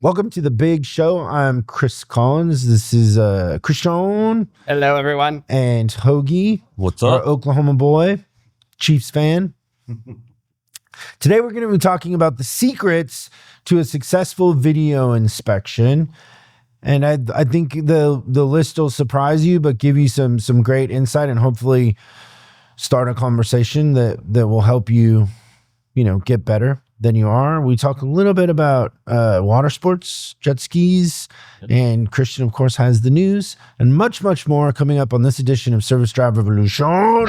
Welcome to the big show. I'm Chris Collins. This is Christian. Hello, everyone. And Hogi. What's our up? Oklahoma boy, Chiefs fan. Today we're going to be talking about the secrets to a successful video inspection. And I think the list will surprise you, but give you some great insight and hopefully start a conversation that will help you, get better than you are. We talk a little bit about water sports, jet skis, and Christian, of course, has the news and much, much more coming up on this edition of Service Drive Revolution.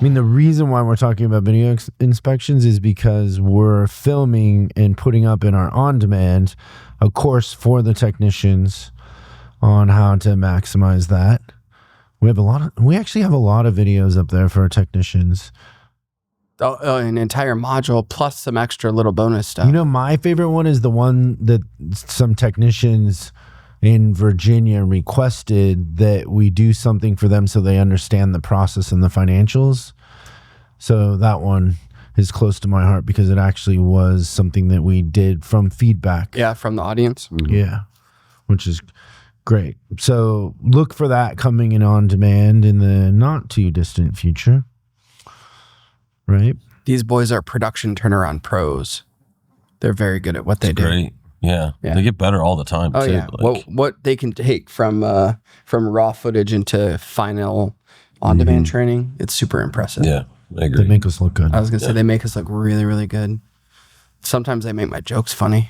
The reason why we're talking about video inspections is because we're filming and putting up in our on-demand a course for the technicians on how to maximize that. We actually have a lot of videos up there for our technicians. An entire module plus some extra little bonus stuff. My favorite one is the one that some technicians in Virginia requested that we do something for them so they understand the process and the financials. So that one is close to my heart because it actually was something that we did from feedback. Yeah, from the audience. Mm-hmm. Yeah, which is great. So look for that coming in on demand in the not too distant future. Right? These boys are production turnaround pros. They're very good at what they do. Great. Yeah. They get better all the time. Oh, too. yeah. What they can take from raw footage into final on-demand training, it's super impressive. Yeah, I agree. They make us look good. I was going to say, they make us look really, really good. Sometimes they make my jokes funny.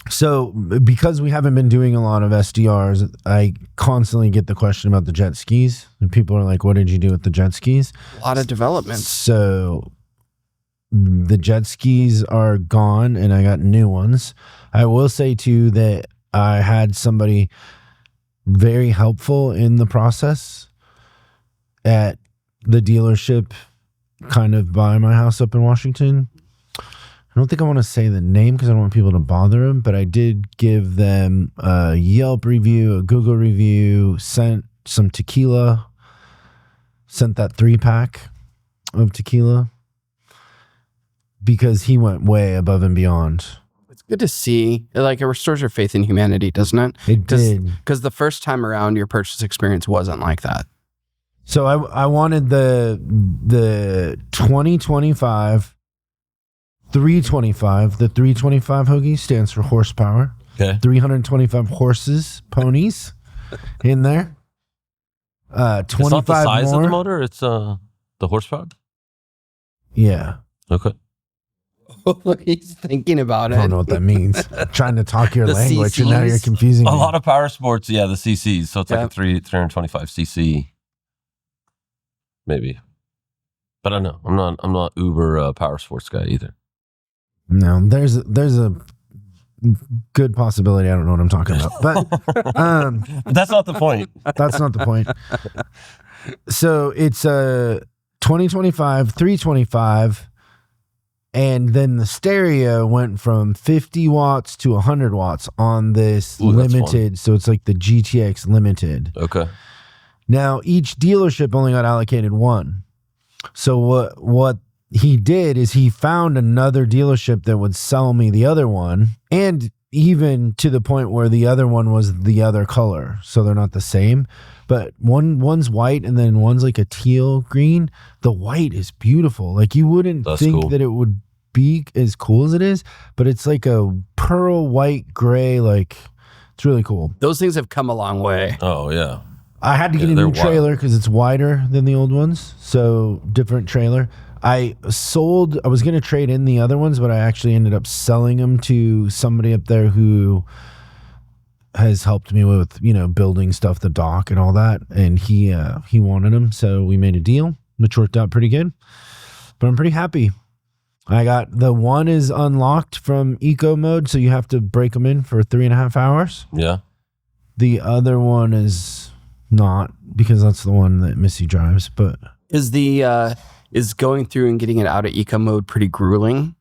So because we haven't been doing a lot of SDRs, I constantly get the question about the jet skis. And people are like, what did you do with the jet skis? A lot of developments. So the jet skis are gone and I got new ones. I will say too that I had somebody very helpful in the process at the dealership kind of by my house up in Washington. I don't think I want to say the name because I don't want people to bother them, but I did give them a Yelp review, a Google review, sent some tequila, sent that 3-pack of tequila because he went way above and beyond. It's good to see. It restores your faith in humanity, doesn't it? It did. Because the first time around, your purchase experience wasn't like that. So I wanted the 2025 325. The 325 Hogi stands for horsepower. Okay. 325 horses, ponies in there. 25 it's not the size more. of the motor, it's the horsepower? Yeah. Okay. Look, he's thinking about it. I don't know what that means. Trying to talk your The language and now CCs. you're confusing me. A lot of power sports, the CCs. So it's like a 325 CC. Maybe. But I know. I'm not uber power sports guy either. No, there's a good possibility I don't know what I'm talking about. But that's not the point. That's not the point. So it's a 2025, 325, and then the stereo went from 50 watts to 100 watts on this limited. So it's like the GTX limited. Okay. Now each dealership only got allocated one. So what he did is he found another dealership that would sell me the other one, and even to the point where the other one was the other color, so they're not the same. But one's white and then one's like a teal green. The white is beautiful. Like you wouldn't think that it would be as cool as it is, but it's like a pearl white gray. Like it's really cool. Those things have come a long way. Oh yeah. I had to get a new trailer because it's wider than the old ones, so different trailer. I was going to trade in the other ones, but I actually ended up selling them to somebody up there who has helped me with, building stuff, the dock and all that. And he wanted them. So we made a deal, which worked out pretty good, but I'm pretty happy. I got the one is unlocked from eco mode. So you have to break them in for 3.5 hours. Yeah. The other one is not, because that's the one that Missy drives, but is going through and getting it out of eco mode pretty grueling?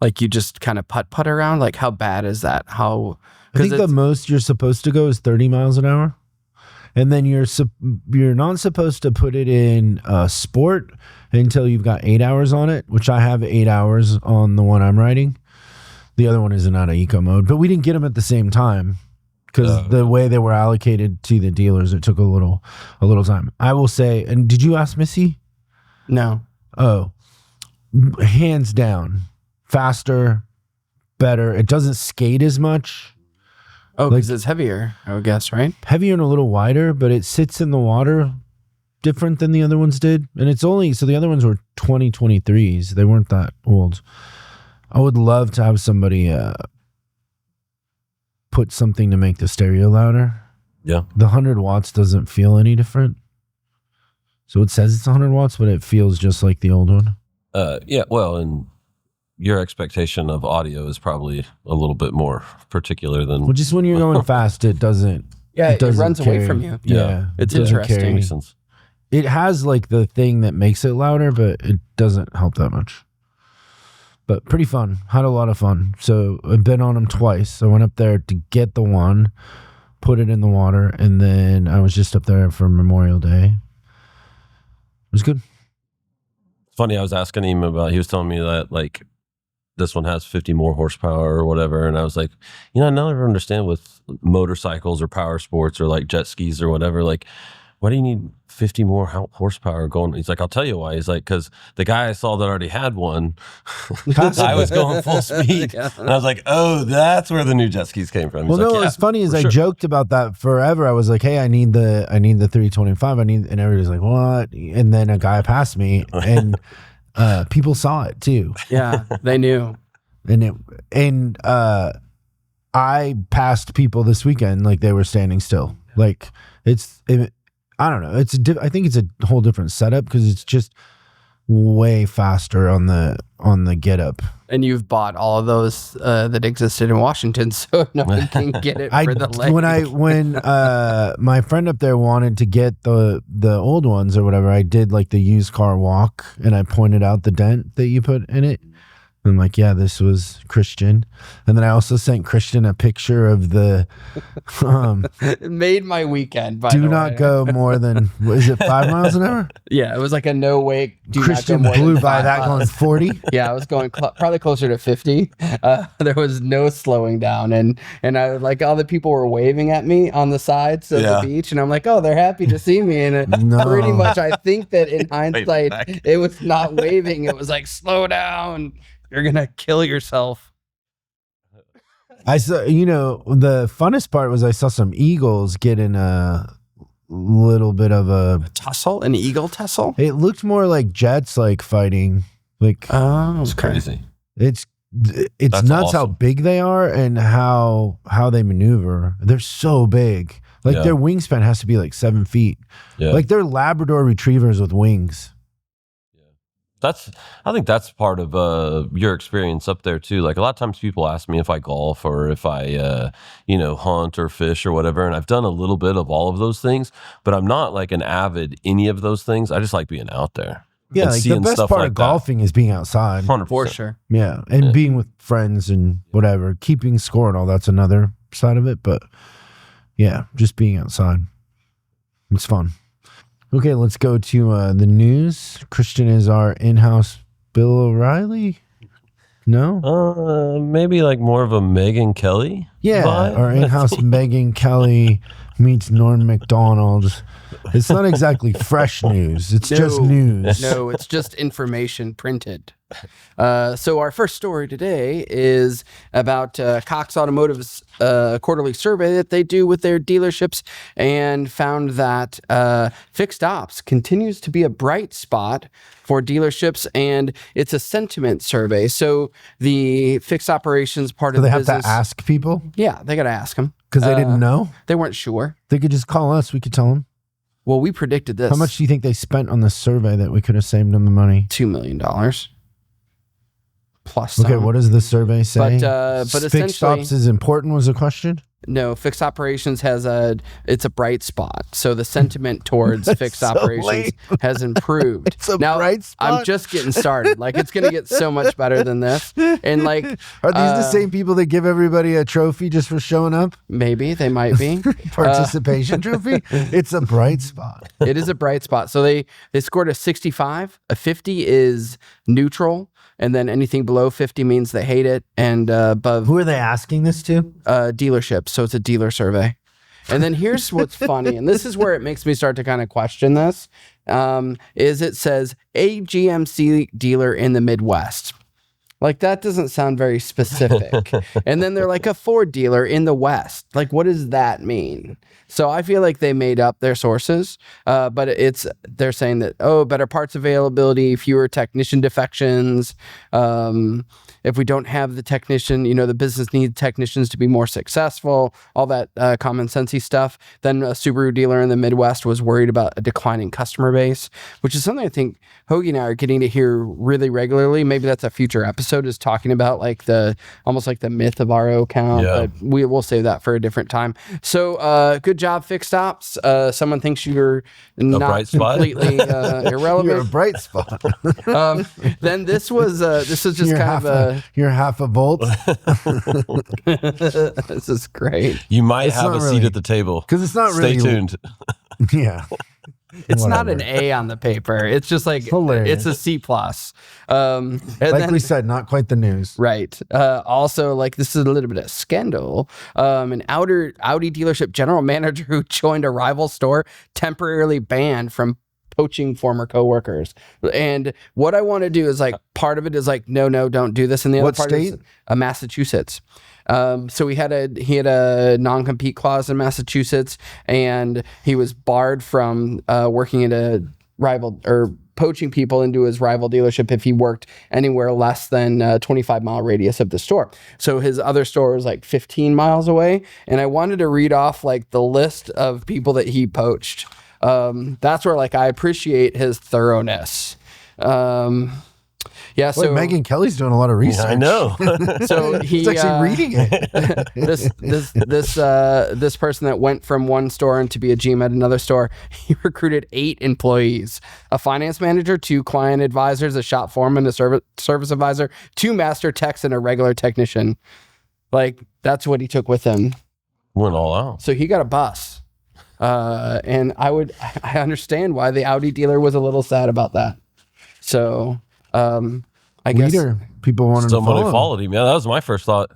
Like you just kind of putt around? Like how bad is that? I think the most you're supposed to go is 30 miles an hour. and then you're not supposed to put it in sport until you've got 8 hours on it, which I have 8 hours on the one I'm riding. The other one isn't out of eco mode, but we didn't get them at the same time because the way they were allocated to the dealers, it took a little time. I will say, and did you ask Missy? No. Oh, hands down, faster, better. It doesn't skate as much. Oh, because it's heavier, I would guess, right? Heavier and a little wider, but it sits in the water different than the other ones did. And it's only, so the other ones were 2023s. They weren't that old. I would love to have somebody put something to make the stereo louder. Yeah. The 100 watts doesn't feel any different. So it says it's 100 watts, but it feels just like the old one. Yeah. Well, and your expectation of audio is probably a little bit more particular than. Well, just when you're going fast, it doesn't. Yeah, it doesn't runs away carry. from you. Yeah. It's it doesn't interesting. carry. Makes sense. It has like the thing that makes it louder, but it doesn't help that much. But pretty fun. Had a lot of fun. So I've been on them twice. I went up there to get the one, put it in the water, and then I was just up there for Memorial Day. It was good. Funny, I was asking him about, he was telling me that like this one has 50 more horsepower or whatever. And I was like, I never understand with motorcycles or power sports or like jet skis or whatever, like, why do you need 50 more horsepower going? He's like, I'll tell you why. He's like, because the guy I saw that already had one, I was going full speed. And I was like, oh, that's where the new jet skis came from. He's Well, like, no, what's funny is I joked about that forever. I was like, hey, I need the 325. And everybody's like, what? And then a guy passed me and people saw it too. Yeah, they knew. And I passed people this weekend like they were standing still. Like I don't know. I think it's a whole different setup because it's just way faster on the get up. And you've bought all of those that existed in Washington, so no one can get it for the leg. When my friend up there wanted to get the old ones or whatever, I did like the used car walk and I pointed out the dent that you put in it. I'm like, yeah, this was Christian. And then I also sent Christian a picture of the It made my weekend, by do the not way. go more than, is it 5 miles an hour? Yeah, it was like a no wake. Christian not go more blew than by 5 that miles. going 40. Yeah, I was going probably closer to 50. There was no slowing down. And I like all the people were waving at me on the sides of the beach. And I'm like, oh, they're happy to see me. And pretty much I think that in hindsight, it was not waving. It was like, slow down. You're going to kill yourself. I saw, the funnest part was I saw some eagles get in a little bit of a Tussle? An eagle tussle? it looked more like jets like fighting. Like Oh, It's crazy. it's That's nuts how awesome. big they are and how they maneuver. They're so big. Like their wingspan has to be like 7 feet. Yeah. Like they're Labrador retrievers with wings. I think that's part of your experience up there too. Like a lot of times people ask me if I golf or if I, hunt or fish or whatever. And I've done a little bit of all of those things, but I'm not like an avid any of those things. I just like being out there. Yeah, and like the seeing best stuff part like of golfing is being outside. 100%. for sure. Yeah, and being with friends and whatever, keeping score and all that's another side of it. But yeah, just being outside, it's fun. Okay, let's go to the news. Christian is our in-house Bill O'Reilly. No, Maybe like more of a Megyn Kelly. yeah, vibe? our in-house Megyn Kelly meets Norm Macdonald. It's not exactly fresh news. It's just news. No, it's just information printed. So our first story today is about Cox Automotive's quarterly survey that they do with their dealerships and found that fixed ops continues to be a bright spot for dealerships, and it's a sentiment survey. So the fixed operations part So of they the have business, to ask people yeah, they got to ask them because they didn't know. They weren't sure. They could just call us. We could tell them. Well, we predicted this. How much do you think they spent on this survey that we could have saved them the money? $2 million. Plus Okay, some. what does the survey say? But Fixed essentially, ops is important was the question? No, fixed operations it's a bright spot. So the sentiment towards fixed operations has improved. It's a bright spot. I'm just getting started. Like, it's going to get so much better than this. And like, are these the same people that give everybody a trophy just for showing up? Maybe they might be. Participation trophy. It's a bright spot. It is a bright spot. So they scored a 65. A 50 is neutral. And then anything below 50 means they hate it. And above. Who are they asking this to? Dealerships. So it's a dealer survey. And then here's what's funny. And this is where it makes me start to kind of question this. Is it says a GMC dealer in the Midwest. Like, that doesn't sound very specific. And then they're like a Ford dealer in the West. Like, what does that mean? So I feel like they made up their sources, but they're saying that, better parts availability, fewer technician defections. If we don't have the technician, the business needs technicians to be more successful, all that common sensey stuff. Then a Subaru dealer in the Midwest was worried about a declining customer base, which is something I think Hogi and I are getting to hear really regularly. Maybe that's a future episode, is talking about like almost like the myth of RO count, but we'll save that for a different time. So good job, Fixed Ops. Someone thinks you're not completely irrelevant. You're a bright spot. Then this was just you're kind of you're half a volt. This is great. You might have a seat at the table. Because it's not really. Stay tuned. Yeah. It's not an A on the paper. It's just like, it's a C+. We said, not quite the news. Right. Also, like, this is a little bit of scandal. An Audi dealership general manager who joined a rival store temporarily banned from poaching former coworkers. And what I want to do is, like, part of it is like, no, don't do this. And the other part is Massachusetts. So he had a non-compete clause in Massachusetts, and he was barred from working at a rival or poaching people into his rival dealership if he worked anywhere less than a 25-mile radius of the store. So his other store was like 15 miles away. And I wanted to read off like the list of people that he poached. That's where like I appreciate his thoroughness. Yeah, so Megyn Kelly's doing a lot of research. Yeah, I know. So he's actually reading it. This person that went from one store and to be a GM at another store, he recruited 8 employees: a finance manager, 2 client advisors, a shop foreman, a service advisor, 2 master techs, and a regular technician. Like, that's what he took with him. Went all out. So he got a bus. And I understand why the Audi dealer was a little sad about that. So I guess people wanted to somebody followed him. Yeah, that was my first thought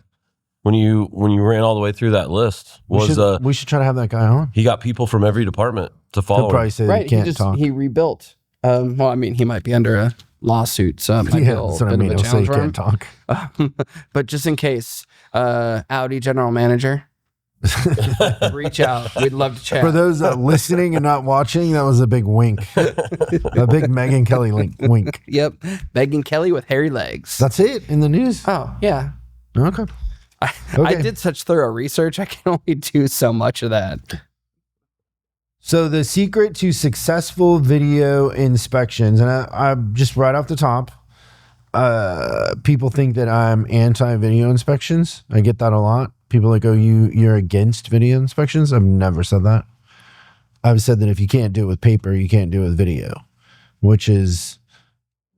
when you ran all the way through that list. We should try to have that guy on. He got people from every department to follow. He'll probably say right, he can't talk. He rebuilt. Well, I mean, he might be under a lawsuit, so it might be a little bit of a challenge for him. Talk. But just in case, Audi general manager, reach out. We'd love to chat. For those listening and not watching, that was a big wink. A big Megyn Kelly wink. Yep. Megyn Kelly with hairy legs. That's it in the news. Oh, yeah. Okay. I did such thorough research. I can only do so much of that. So the secret to successful video inspections, and I just right off the top, people think that I'm anti-video inspections. I get that a lot. People are like, oh, you're against video inspections? I've never said that. I've said that if you can't do it with paper, you can't do it with video, which is...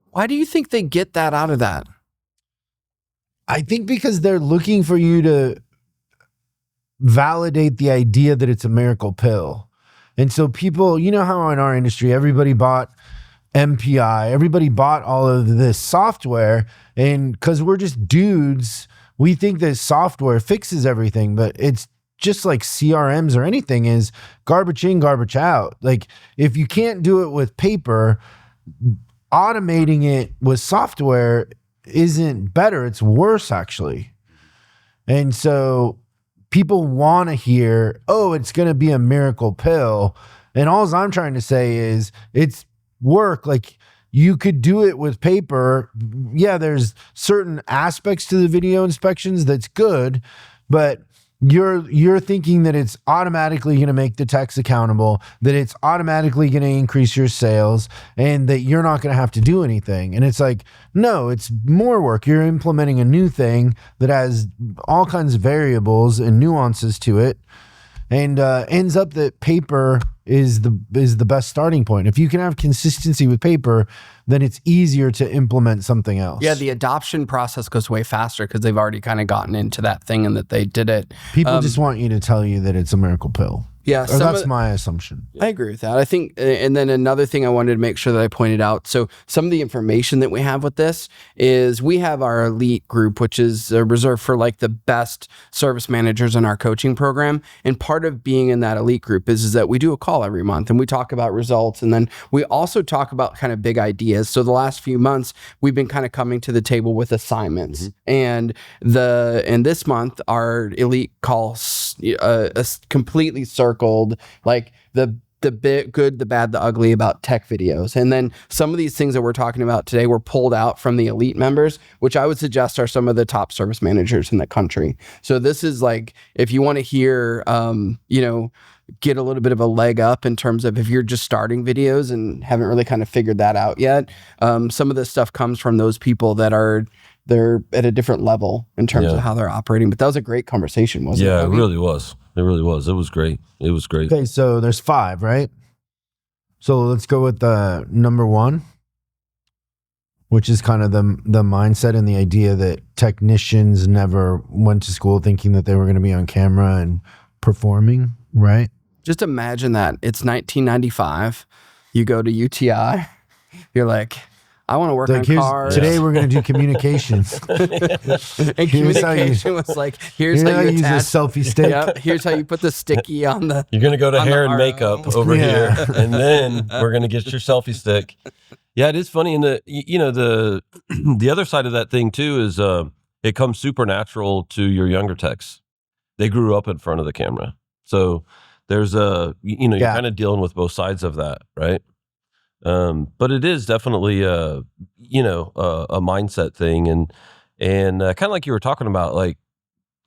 Why do you think they get that out of that? I think because they're looking for you to validate the idea that it's a miracle pill. And so people, you know how in our industry, everybody bought MPI, everybody bought all of this software, and because we're just dudes, we think that software fixes everything, but it's just like CRMs or anything is garbage in, garbage out. Like, if you can't do it with paper, automating it with software isn't better. It's worse, actually. And so people want to hear, oh, it's going to be a miracle pill. And all I'm trying to say is it's work. Like, you could do it with paper. Yeah, there's certain aspects to the video inspections that's good, but you're thinking that it's automatically going to make the techs accountable, that it's automatically going to increase your sales, and that you're not going to have to do anything. And it's like, no, it's more work. You're implementing a new thing that has all kinds of variables and nuances to it, and ends up that paper is the best starting point. If you can have consistency with paper, then it's easier to implement something else. Yeah, the adoption process goes way faster because they've already kind of gotten into that thing and that they did it. People just want you to tell you that it's a miracle pill. Yeah, Or that's my assumption. I agree with that. I think, and then another thing I wanted to make sure that I pointed out. So some of the information that we have with this is we have our elite group, which is reserved for like the best service managers in our coaching program. And part of being in that elite group is that we do a call every month and we talk about results. And then we also talk about kind of big ideas. So the last few months, we've been kind of coming to the table with assignments. And this month, our elite call completely circled like the good, the bad, the ugly about tech videos. And then some of these things that we're talking about today were pulled out from the elite members, which I would suggest are some of the top service managers in the country. So this is like, if you want to hear, get a little bit of a leg up in terms of if you're just starting videos and haven't really kind of figured that out yet, some of this stuff comes from those people that they're at a different level in terms of how they're operating. But that was a great conversation, wasn't it? Yeah, it really was. It really was. It was great. It was great. Okay, so there's 5, right? So let's go with number 1, which is kind of the mindset and the idea that technicians never went to school thinking that they were going to be on camera and performing, right? Just imagine that. It's 1995. You go to UTI. You're like, I want to work on cars. Today we're going to do communications. And communication was like, here's how you use a attach selfie stick. Yep, here's how you put the sticky on the. You're going to go to on hair the and RO. makeup over here, and then we're going to get your selfie stick. Yeah, it is funny. And the other side of that thing too is it comes supernatural to your younger techs. They grew up in front of the camera. So there's you're kind of dealing with both sides of that, right? But it is definitely a mindset thing, and kind of like you were talking about, like,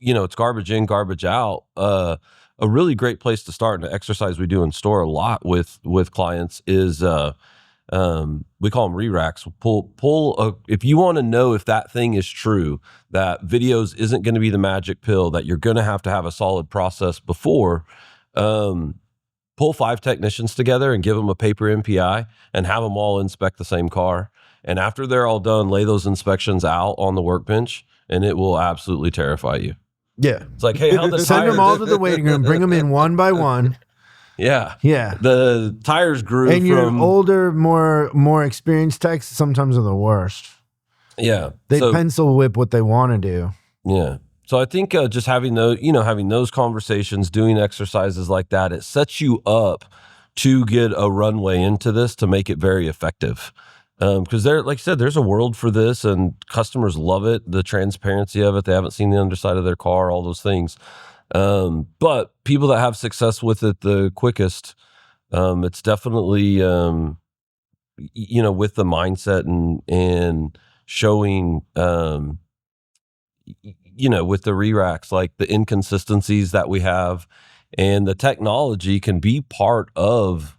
it's garbage in, garbage out. A really great place to start, and an exercise we do in store a lot with clients is we call them re-racks. If you want to know if that thing is true, that videos isn't going to be the magic pill, that you're going to have a solid process before. Pull 5 technicians together and give them a paper MPI and have them all inspect the same car. And after they're all done, lay those inspections out on the workbench, and it will absolutely terrify you. Yeah. It's like, hey, how the Send tires? them all to the waiting room, bring them in one by one. Yeah. Yeah. The tires grew and your from older, more experienced techs sometimes are the worst. Yeah. They pencil whip what they want to do. Yeah. So I think just having those conversations, doing exercises like that, it sets you up to get a runway into this to make it very effective. Because like I said, there's a world for this, and customers love it. The transparency of it, they haven't seen the underside of their car, all those things. But people that have success with it the quickest, it's definitely with the mindset and showing. With the re-racks, like the inconsistencies that we have, and the technology can be part of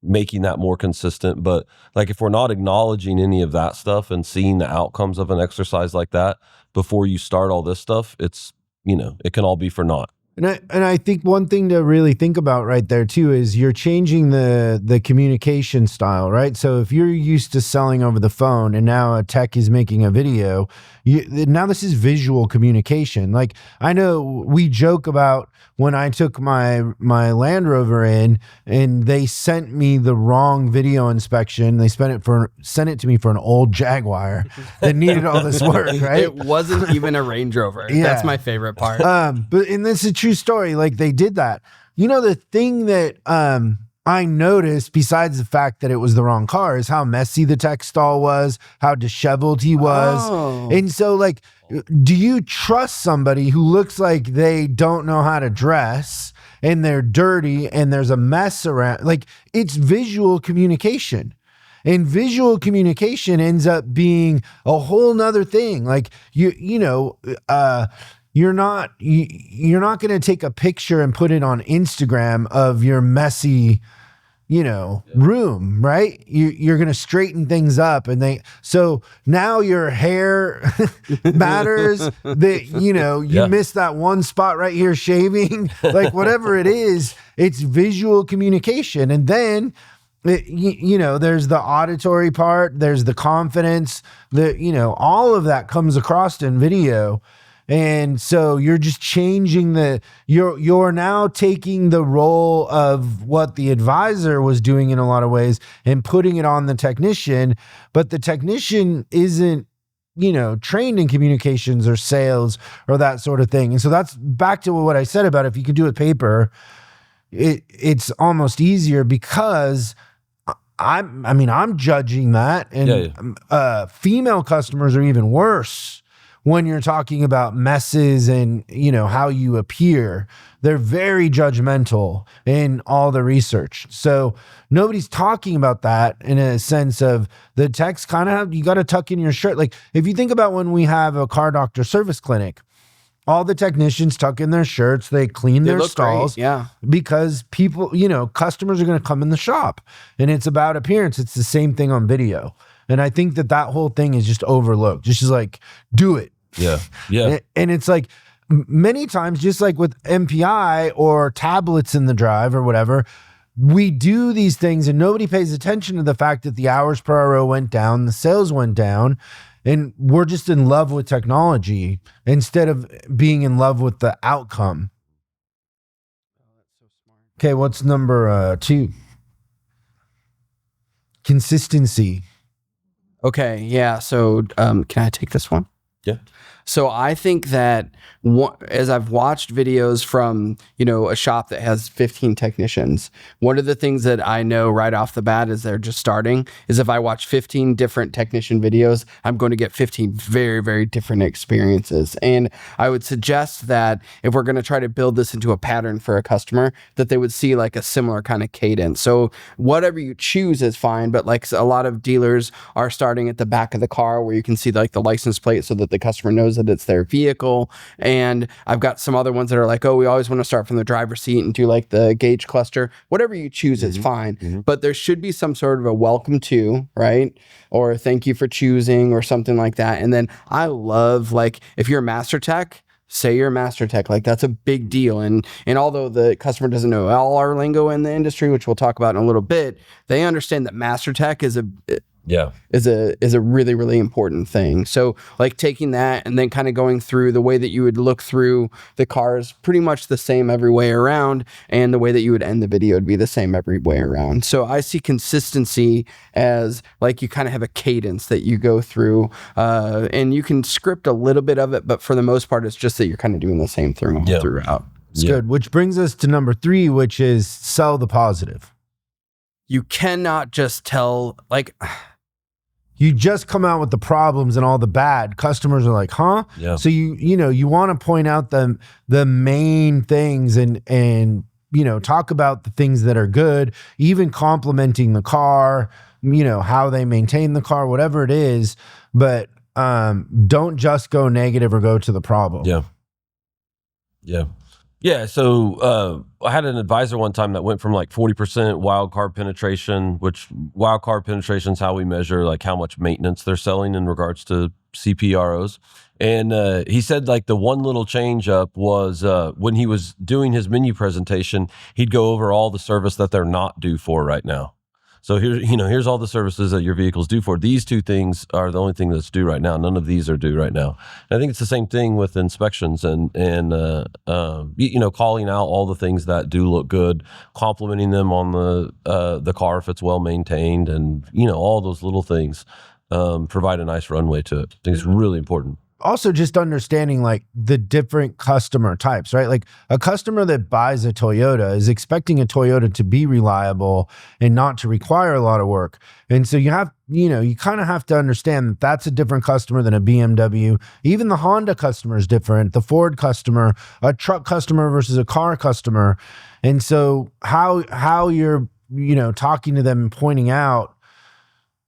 making that more consistent. But like, if we're not acknowledging any of that stuff and seeing the outcomes of an exercise like that before you start all this stuff, it's, it can all be for naught. And I think one thing to really think about right there too is you're changing the communication style, right? So if you're used to selling over the phone and now a tech is making a video, now this is visual communication. Like, I know we joke about when I took my Land Rover in and they sent me the wrong video inspection. They sent it to me for an old Jaguar that needed all this work, right? It wasn't even a Range Rover. Yeah. That's my favorite part. But this is a true story. Like, they did that. The thing that I noticed, besides the fact that it was the wrong car, is how messy the tech stall was, how disheveled he was. Oh. And so, like, do you trust somebody who looks like they don't know how to dress and they're dirty and there's a mess around? Like, it's visual communication. And visual communication ends up being a whole nother thing. Like, you're not going to take a picture and put it on Instagram of your messy, room, right? You're going to straighten things up, and so now your hair matters. That you missed that one spot right here shaving, like whatever it is. It's visual communication, and then there's the auditory part, there's the confidence, all of that comes across in video. And so you're just changing you're now taking the role of what the advisor was doing in a lot of ways and putting it on the technician, but the technician isn't, trained in communications or sales or that sort of thing. And so that's back to what I said about if you could do it paper, it's almost easier because I'm judging that. And female customers are even worse when you're talking about messes and, how you appear. They're very judgmental in all the research. So nobody's talking about that in a sense of the techs kind of you got to tuck in your shirt. Like if you think about when we have a car doctor service clinic, all the technicians tuck in their shirts, they clean their stalls. Great, yeah. Because people, customers are going to come in the shop, and it's about appearance. It's the same thing on video. And I think that whole thing is just overlooked. Just like, do it. Yeah. Yeah. And it's like many times, just like with MPI or tablets in the drive or whatever, we do these things and nobody pays attention to the fact that the hours per RO went down, the sales went down, and we're just in love with technology instead of being in love with the outcome. Okay, what's number 2? Consistency. Okay, yeah. So can I take this one? Yeah. So I think that as I've watched videos from, a shop that has 15 technicians, one of the things that I know right off the bat as they're just starting is if I watch 15 different technician videos, I'm going to get 15 very, very different experiences. And I would suggest that if we're going to try to build this into a pattern for a customer, that they would see like a similar kind of cadence. So whatever you choose is fine, but like a lot of dealers are starting at the back of the car where you can see like the license plate so that the customer knows that it's their vehicle. And I've got some other ones that are like, oh, we always want to start from the driver's seat and do like the gauge cluster. Whatever you choose is fine. But there should be some sort of a welcome to, right? Or thank you for choosing or something like that. And then I love, like, if you're a master tech, say you're a master tech. Like, that's a big deal. And although the customer doesn't know all our lingo in the industry, which we'll talk about in a little bit, they understand that master tech is a really, really important thing. So like taking that and then kind of going through the way that you would look through the cars, pretty much the same every way around. And the way that you would end the video would be the same every way around. So I see consistency as like you kind of have a cadence that you go through and you can script a little bit of it, but for the most part, it's just that you're kind of doing the same thing throughout. It's good. Which brings us to number 3, which is sell the positive. You cannot just tell, like, you just come out with the problems and all the bad. Customers are like, huh? Yeah. So you want to point out the main things and talk about the things that are good, even complimenting the car, how they maintain the car, whatever it is. But don't just go negative or go to the problem. Yeah. Yeah. Yeah, so I had an advisor one time that went from like 40% wild card penetration, which wild card penetration is how we measure like how much maintenance they're selling in regards to CPROs. And he said like the one little change up was when he was doing his menu presentation, he'd go over all the service that they're not due for right now. So here's all the services that your vehicle's due for. These 2 things are the only thing that's due right now. None of these are due right now. And I think it's the same thing with inspections and calling out all the things that do look good, complimenting them on the car if it's well maintained, and all those little things provide a nice runway to it. I think it's really important. Also, just understanding like the different customer types, right? Like a customer that buys a Toyota is expecting a Toyota to be reliable and not to require a lot of work. And so you kind of have to understand that that's a different customer than a BMW. Even the Honda customer is different. The Ford customer, a truck customer versus a car customer. And so how you're, talking to them and pointing out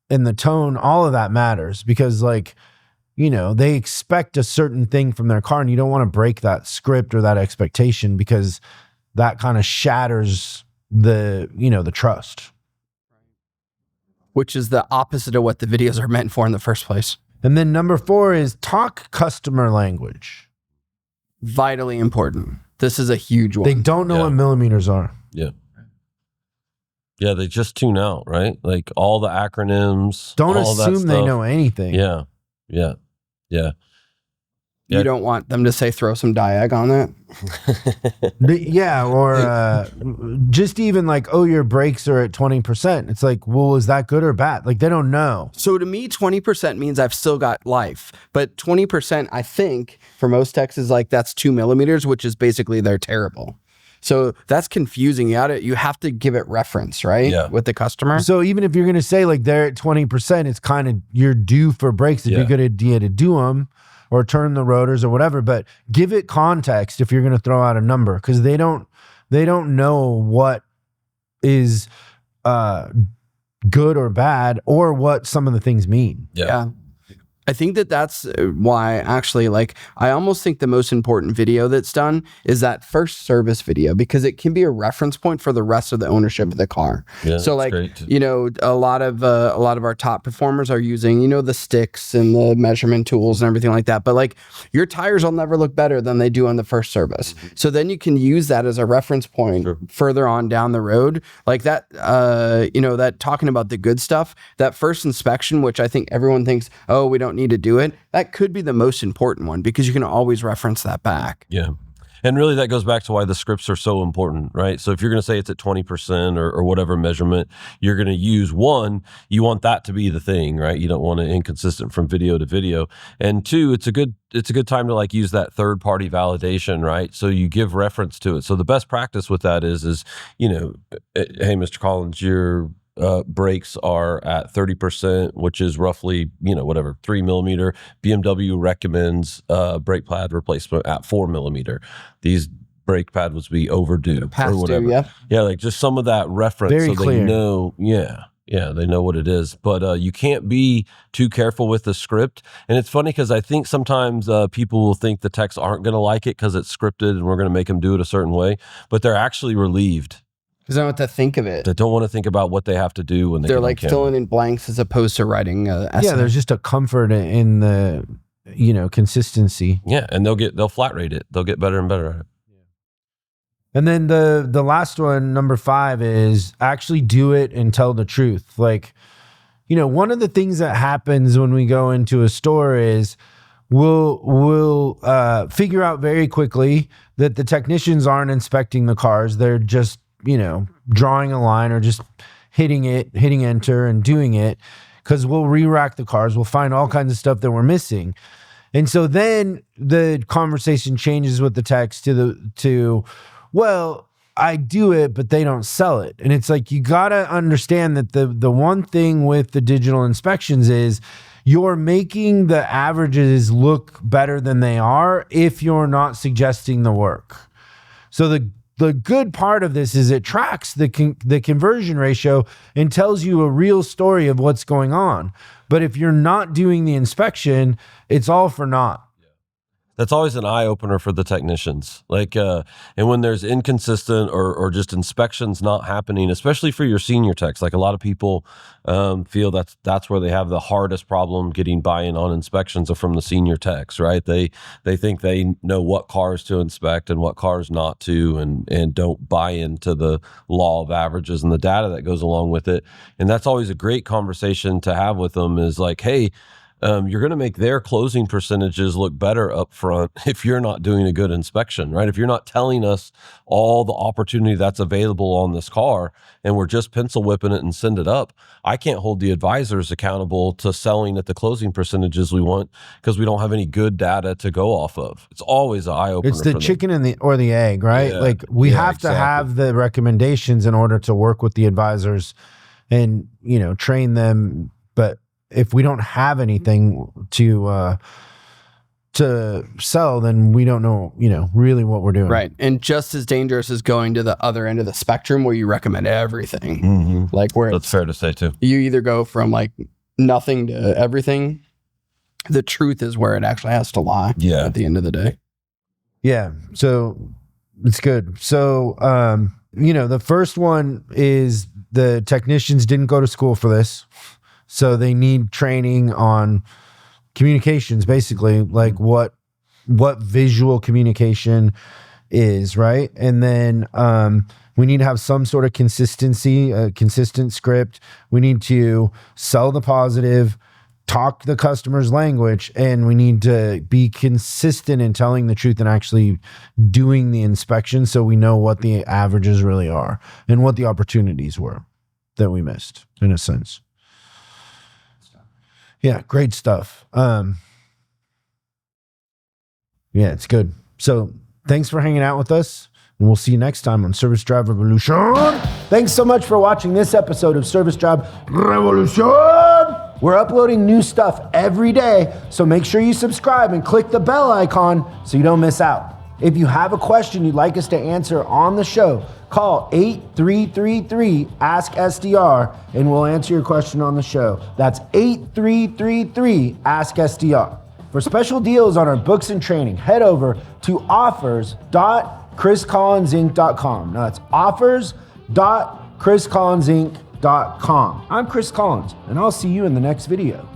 in the tone, all of that matters, because like, they expect a certain thing from their car, and you don't want to break that script or that expectation, because that kind of shatters the trust. Which is the opposite of what the videos are meant for in the first place. And then number 4 is talk customer language. Vitally important. This is a huge one. They don't know what millimeters are. Yeah. Yeah, they just tune out, right? Like all the acronyms. Don't all that assume they stuff. know anything. Yeah. You don't want them to say throw some diag on that. Yeah, or just even like, oh, your brakes are at 20%. It's like, well, is that good or bad? Like, they don't know. So to me, 20% means I've still got life. But 20%, I think, for most techs is like, that's 2 millimeters, which is basically they're terrible. So that's confusing. You have to give it reference, right? Yeah. With the customer. So even if you're going to say like they're at 20%, it's kind of, you're due for brakes. It'd be a good idea to do them or turn the rotors or whatever, but give it context if you're going to throw out a number, because they don't know what is good or bad, or what some of the things mean. Yeah. I think that's why actually, like, I almost think the most important video that's done is that first service video, because it can be a reference point for the rest of the ownership of the car. Yeah, so like, great. a lot of our top performers are using, the sticks and the measurement tools and everything like that. But like, your tires will never look better than they do on the first service. So then you can use that as a reference point further on down the road. Like that, that talking about the good stuff, that first inspection, which I think everyone thinks, oh, we don't need to do it, that could be the most important one, because you can always reference that back. Yeah. And really that goes back to why the scripts are so important, right? So if you're going to say it's at 20% or whatever measurement you're going to use, one, you want that to be the thing, right? You don't want it inconsistent from video to video. And 2, it's a good time to like use that third party validation, right? So you give reference to it. So the best practice with that is, hey, Mr. Collins, your brakes are at 30%, which is roughly, 3 millimeter. BMW recommends brake pad replacement at 4 millimeter. These brake pad would be overdue or whatever. Yeah, like just some of that reference. Very clear. They know. Yeah, they know what it is. But you can't be too careful with the script. And it's funny because I think sometimes people will think the techs aren't going to like it because it's scripted and we're going to make them do it a certain way. But they're actually relieved. Because they don't have to think of it. They don't want to think about what they have to do when they're like filling in blanks as opposed to writing. Yeah, there's just a comfort in the consistency. Yeah, and they'll flat rate it. They'll get better and better at it. And then the last one, number 5, is actually do it and tell the truth. Like, one of the things that happens when we go into a store is we'll figure out very quickly that the technicians aren't inspecting the cars. They're just drawing a line or just hitting enter and doing it, because we'll re-rack the cars. We'll find all kinds of stuff that we're missing. And so then the conversation changes with the techs to, well, I do it, but they don't sell it. And it's like, you got to understand that the one thing with the digital inspections is you're making the averages look better than they are if you're not suggesting the work. So the good part of this is it tracks the conversion ratio and tells you a real story of what's going on. But if you're not doing the inspection, it's all for naught. That's always an eye opener for the technicians. Like, and when there's inconsistent or just inspections not happening, especially for your senior techs, like a lot of people feel that's where they have the hardest problem getting buy-in on inspections are from the senior techs, right? They think they know what cars to inspect and what cars not to, and don't buy into the law of averages and the data that goes along with it. And that's always a great conversation to have with them, is like, hey, you're going to make their closing percentages look better up front if you're not doing a good inspection, right? If you're not telling us all the opportunity that's available on this car and we're just pencil whipping it and send it up, I can't hold the advisors accountable to selling at the closing percentages we want because we don't have any good data to go off of. It's always an eye-opener. It's the chicken and the egg, right? Yeah. Like we have to have the recommendations in order to work with the advisors and, train them. But if we don't have anything to sell, then we don't know, really what we're doing. Right. And just as dangerous as going to the other end of the spectrum where you recommend everything. Mm-hmm. Like where that's fair to say too. You either go from like nothing to everything, the truth is where it actually has to lie. Yeah. At the end of the day. Yeah. So it's good. So, the first one is the technicians didn't go to school for this. So they need training on communications, basically, like what visual communication is, right? And then we need to have some sort of consistency, a consistent script. We need to sell the positive, talk the customer's language, and we need to be consistent in telling the truth and actually doing the inspection so we know what the averages really are and what the opportunities were that we missed, in a sense. Yeah, great stuff. Yeah, it's good. So thanks for hanging out with us, and we'll see you next time on Service Drive Revolution. Thanks so much for watching this episode of Service Drive Revolution. We're uploading new stuff every day, so make sure you subscribe and click the bell icon so you don't miss out. If you have a question you'd like us to answer on the show, call 8333-ASK-SDR and we'll answer your question on the show. That's 8333-ASK-SDR. For special deals on our books and training, head over to offers.chriscollinsinc.com. Now that's offers.chriscollinsinc.com. I'm Chris Collins, and I'll see you in the next video.